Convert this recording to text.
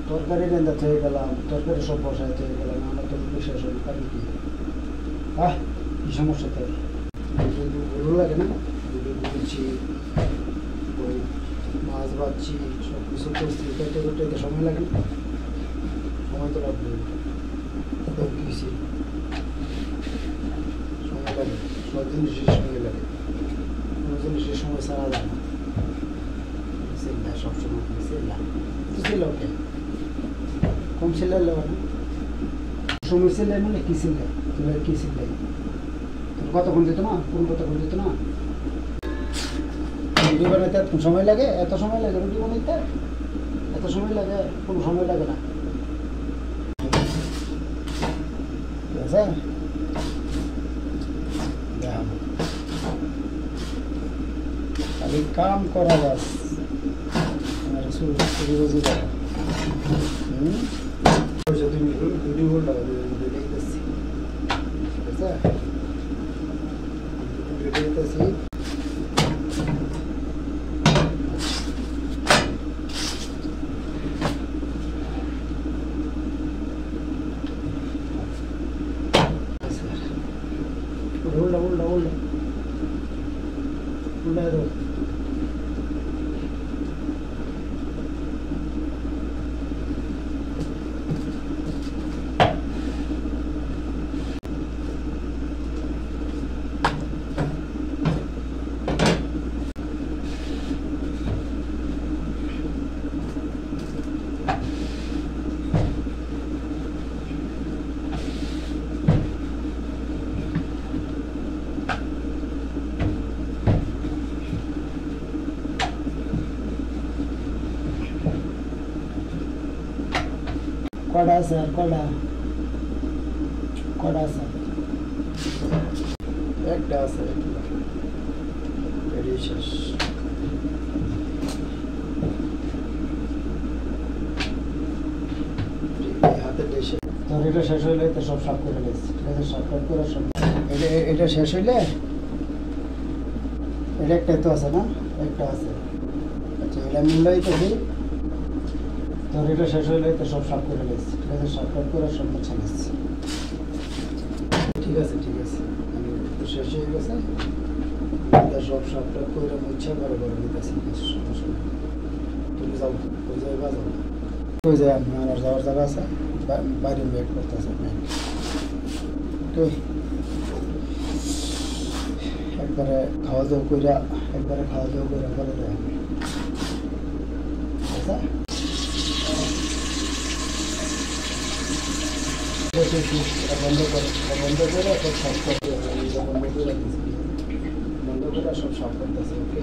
তরকারি রান্না হয়ে গেলাম, তরকারি সব বসাইতে হয়ে গেলাম, আমরা তো রুটি শেষ হলো, কারণ কি কি সমস্যা তোর? ভালো লাগে না? রুটি বুনছি, ওই মাছ ভাজছি, সব কিছু করছি, কেটে কেটে সময় লাগে না? সময় তো লাগবে, কিছু সময় লাগে, সব জিনিসের সময় লাগে, কোনো জিনিসের সময় ছাড়া যায় না। চিল্লা সবসময় চিল্লা, ছিল ওকে কম চিল্লালে হবে না। সময় চিল্লাই মানে কি চিল্লাই? তুমি কি চিল্লাই? কতক্ষণ যেত না? কোন কতক্ষণ যেত না? রুটি বানাইতে এত সময় লাগে? এত সময় লাগে রুটি বানাইতে? এত সময় লাগে? কোনো সময় লাগে না। ঠিক আছে, খালি কাম করা বাস। उल्टा उल्टा उल्टा उल्टा दो। कड़ा सर कड़ा कड़ा सर एक डास है डिलीशियस হাতে ডিশে তো এটা শেষ হইলে তো সব সাফ করে নিয়েছি এটা সাফ করে সব এটা শেষ হইলে এটা একটা তো আছে না একটা আছে আচ্ছা এটা মিলাই তো দিই তো এটা শেষ হইলে তো সব সাফ করে নিয়েছি এটা সাফ করে সব মুছে নিয়েছি ঠিক আছে আমি তো শেষ হয়ে গেছে এটা সব সাফ করে মুছে করে নিতেছি তুমি যাও কই যাই বাজাও কই যাই আমার যাওয়ার জায়গা আছে বাইরে ওয়েট করতেছে একবারে খাওয়া দাওয়া করে পরে দেয় বন্ধ করে সব সাফ করতে সব সাফ করতেছে ওকে